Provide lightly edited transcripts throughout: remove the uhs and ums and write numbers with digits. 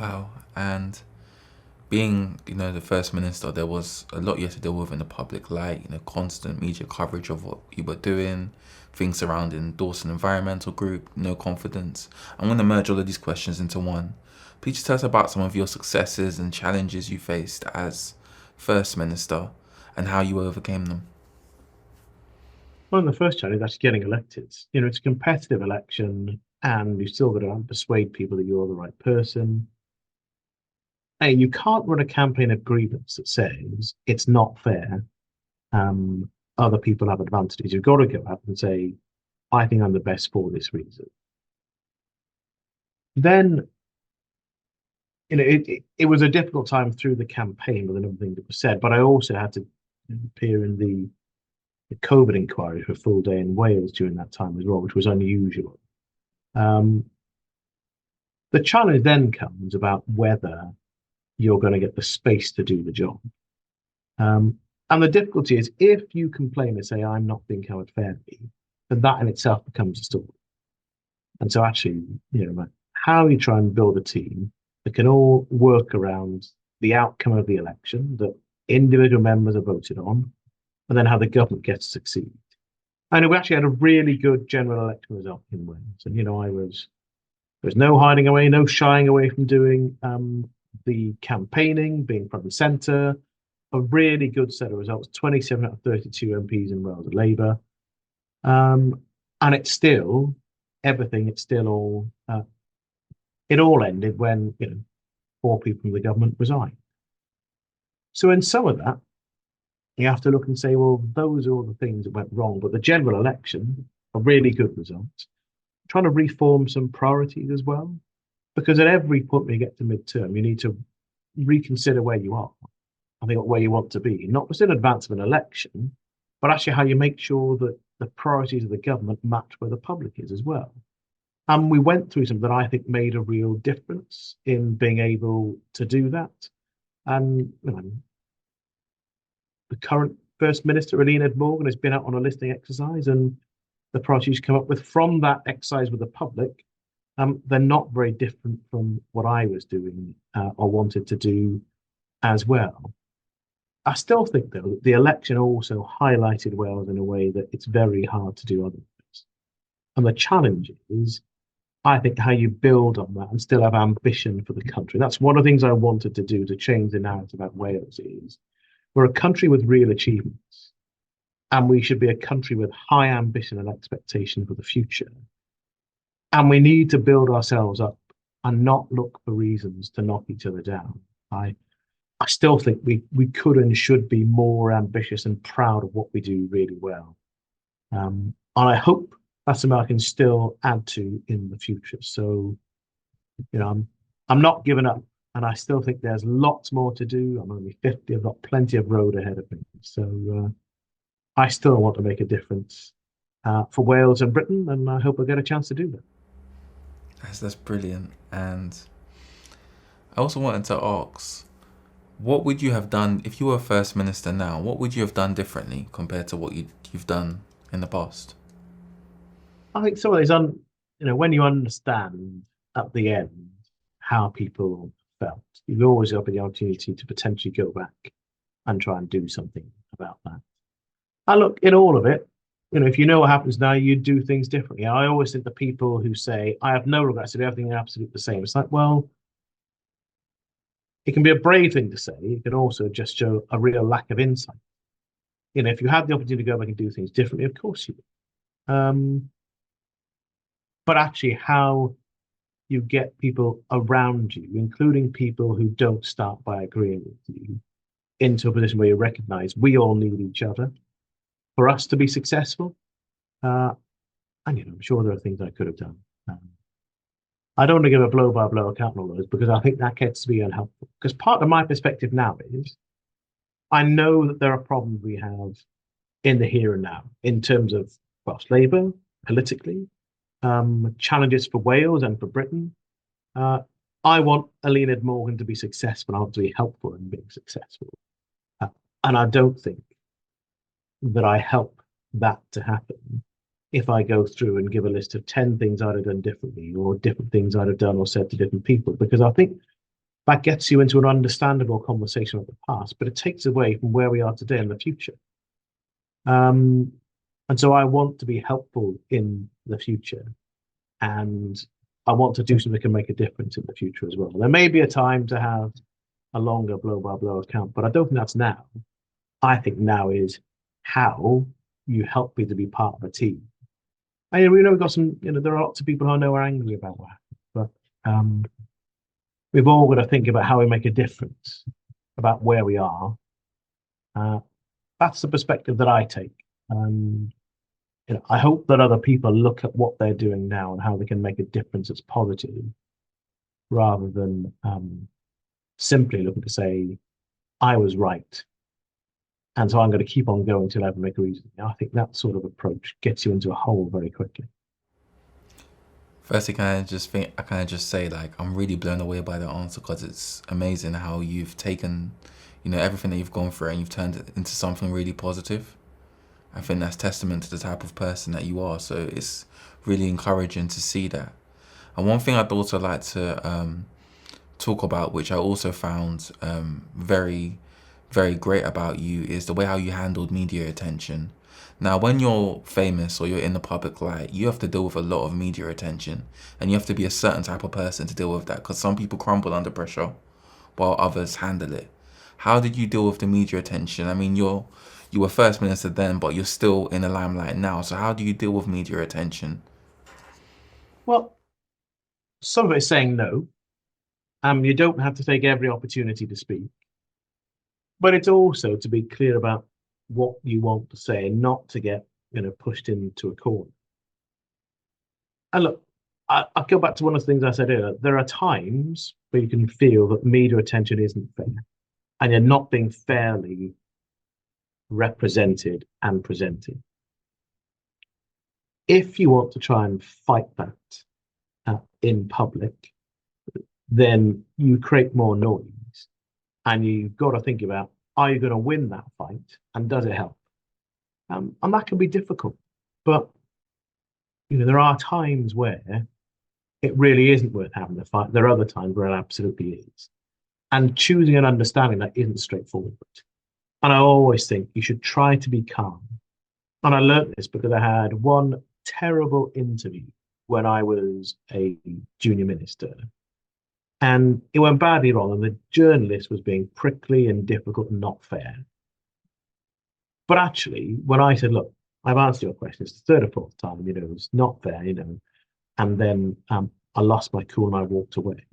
Wow. And being, the first minister, there was a lot you had to deal with in the public light, constant media coverage of what you were doing, things surrounding Dawson Environmental Group, no confidence. I'm going to merge all of these questions into one. Please just tell us about some of your successes and challenges you faced as first minister and how you overcame them. Well, the first challenge is actually getting elected. It's a competitive election, and you've still got to persuade people that you're the right person. And you can't run a campaign of grievance that says it's not fair. Um, Other people have advantages. You've got to go out and say, I think I'm the best for this reason. Then, it was a difficult time through the campaign with a number of things that were said, but I also had to appear in the COVID inquiry for a full day in Wales during that time as well, which was unusual. Um, the challenge then comes about whether you're going to get the space to do the job. Um, and the difficulty is if you complain and say, I'm not being covered fairly, then that in itself becomes a story. And so actually, how you try and build a team that can all work around the outcome of the election that individual members are voted on, and then how the government gets to succeed. And we actually had a really good general election result in Wales. And, there was no hiding away, no shying away from doing the campaigning, being front and centre, a really good set of results. 27 out of 32 MPs in Wales are Labour. And it's still everything, it's still all, it all ended when, four people from the government resigned. So in some of that, you have to look and say, well, those are all the things that went wrong. But the general election, a really good result. Trying to reform some priorities as well. Because at every point when you get to midterm, you need to reconsider where you are. I think where you want to be, not just in advance of an election, but actually how you make sure that the priorities of the government match where the public is as well. And we went through something that I think made a real difference in being able to do that. And the current First Minister, Elena Morgan, has been out on a listening exercise, and the priorities she's come up with from that exercise with the public, they're not very different from what I was doing or wanted to do as well. I still think, though, that the election also highlighted Wales in a way that it's very hard to do otherwise. And the challenge is, I think, how you build on that and still have ambition for the country. That's one of the things I wanted to do to change the narrative about Wales is we're a country with real achievements, and we should be a country with high ambition and expectation for the future. And we need to build ourselves up and not look for reasons to knock each other down. I still think we could and should be more ambitious and proud of what we do really well. And I hope that's something I can still add to in the future. So, I'm not giving up, and I still think there's lots more to do. I'm only 50. I've got plenty of road ahead of me. So I still want to make a difference for Wales and Britain, and I hope I get a chance to do that. That's brilliant. And I also wanted to ask, what would you have done if you were first minister now? What would you have done differently compared to what you've done in the past? I think some of these, when you understand at the end how people felt, you've always got the opportunity to potentially go back and try and do something about that. And look, in all of it, if you know what happens now, you do things differently. I always think the people who say, I have no regrets, I do everything absolutely the same. It's like, well, it can be a brave thing to say. It can also just show a real lack of insight. If you had the opportunity to go back and do things differently, of course you would. But actually, how you get people around you, including people who don't start by agreeing with you, into a position where you recognize we all need each other for us to be successful. And I'm sure there are things I could have done. I don't want to give a blow by blow account on all those because I think that gets to be unhelpful. Because part of my perspective now is I know that there are problems we have in the here and now in terms of Welsh Labour, politically, challenges for Wales and for Britain. I want Elena Morgan to be successful. I want to be helpful in being successful. And I don't think that I help that to happen if I go through and give a list of 10 things I'd have done differently or different things I'd have done or said to different people. Because I think that gets you into an understandable conversation of the past, but it takes away from where we are today and the future. Um, and so I want to be helpful in the future, and I want to do something that can make a difference in the future as well. There may be a time to have a longer blow by blow account, but I don't think that's now. I think now is how you help me to be part of a team. And we know we've got some, there are lots of people who I know are angry about what happened, but we've all got to think about how we make a difference, about where we are. That's the perspective that I take. I hope that other people look at what they're doing now and how they can make a difference that's positive, rather than simply looking to say, I was right, and so I'm going to keep on going till I make a reason. I think that sort of approach gets you into a hole very quickly. Firstly, I kind of just say like I'm really blown away by the answer because it's amazing how you've taken, everything that you've gone through and you've turned it into something really positive. I think that's testament to the type of person that you are. So it's really encouraging to see that. And one thing I'd also like to talk about, which I also found very, very great about you, is the way how you handled media attention. Now, when you're famous or you're in the public light, you have to deal with a lot of media attention, and you have to be a certain type of person to deal with that, because some people crumble under pressure while others handle it. How did you deal with the media attention? I mean, you were first minister then, but you're still in the limelight now. So how do you deal with media attention? Well, some of it is saying no. You don't have to take every opportunity to speak, but it's also to be clear about what you want to say, and not to get pushed into a corner. And look, I'll go back to one of the things I said earlier. There are times where you can feel that media attention isn't fair, and you're not being fairly represented and presented. If you want to try and fight that in public, then you create more noise, and you've got to think about, are you going to win that fight, and does it help? And that can be difficult, but there are times where it really isn't worth having the fight. There are other times where it absolutely is, and choosing an understanding that isn't straightforward. And I always think you should try to be calm. And I learned this because I had one terrible interview when I was a junior minister, and it went badly wrong, and the journalist was being prickly and difficult and not fair. But actually, when I said, look, I've answered your question, it's the third or fourth time, it was not fair, and then I lost my cool and I walked away.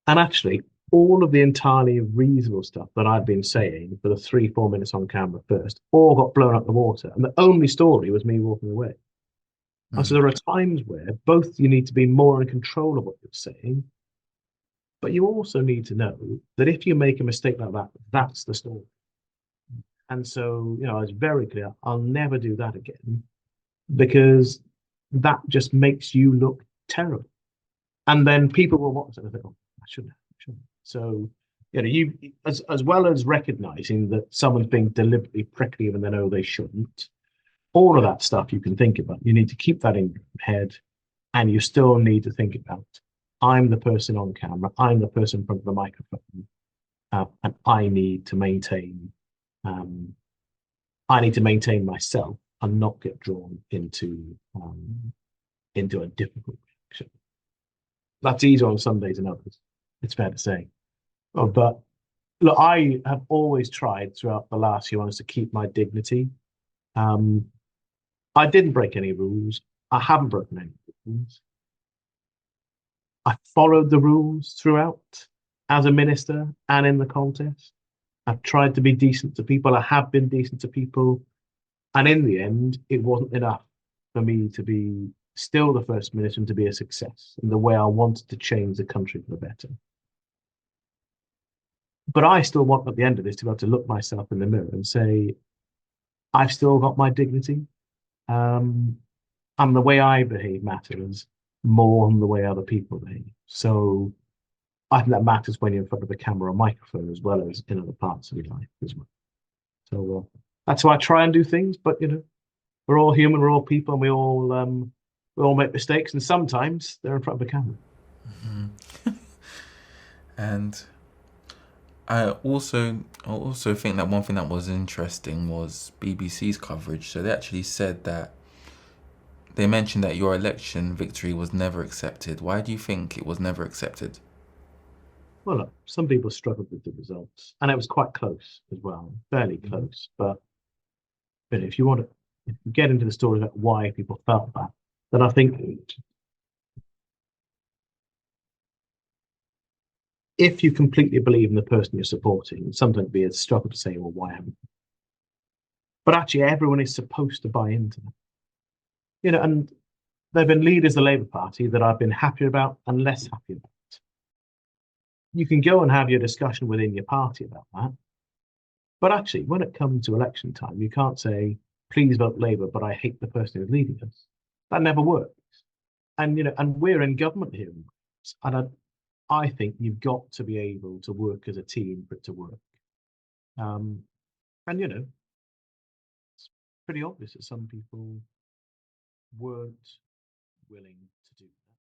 And actually, all of the entirely reasonable stuff that I'd been saying for the 3-4 minutes on camera first all got blown up the water. And the only story was me walking away. And so there are times where both you need to be more in control of what you're saying, but you also need to know that if you make a mistake like that, that's the story. And so, I was very clear, I'll never do that again, because that just makes you look terrible. And then people will watch it and think, oh, I shouldn't have. So, you as well as recognizing that someone's being deliberately prickly even though they know they shouldn't, all of that stuff you can think about. You need to keep that in your head, and you still need to think about, I'm the person on camera, I'm the person in front of the microphone, and I need to maintain myself and not get drawn into a difficult reaction. That's easier on some days than others, it's fair to say. But look, I have always tried throughout the last few months to keep my dignity. I didn't break any rules. I haven't broken any rules. I followed the rules throughout as a minister and in the contest. I've tried to be decent to people. I have been decent to people. And in the end, it wasn't enough for me to be still the first minister and to be a success in the way I wanted to change the country for the better. But I still want, at the end of this, to be able to look myself in the mirror and say, I've still got my dignity. And the way I behave matters more than the way other people behave. So I think that matters when you're in front of a camera or microphone, as well as in other parts of your life as well. So that's how I try and do things. But we're all human, we're all people, and we all make mistakes, and sometimes they're in front of a camera. Mm-hmm. And I also think that one thing that was interesting was BBC's coverage. So they actually said that they mentioned that your election victory was never accepted. Why do you think it was never accepted? Well, look, some people struggled with the results, and it was quite close as well, fairly close. But if you want to, if you get into the story about why people felt that, then I think if you completely believe in the person you're supporting, sometimes it'd be a struggle to say, well, why haven't you? But actually, everyone is supposed to buy into them. And there have been leaders of the Labour Party that I've been happier about and less happy about. You can go and have your discussion within your party about that. But actually, when it comes to election time, you can't say, please vote Labour, but I hate the person who's leading us. That never works. And we're in government here. And I think you've got to be able to work as a team for it to work. Um, and it's pretty obvious that some people weren't willing to do that.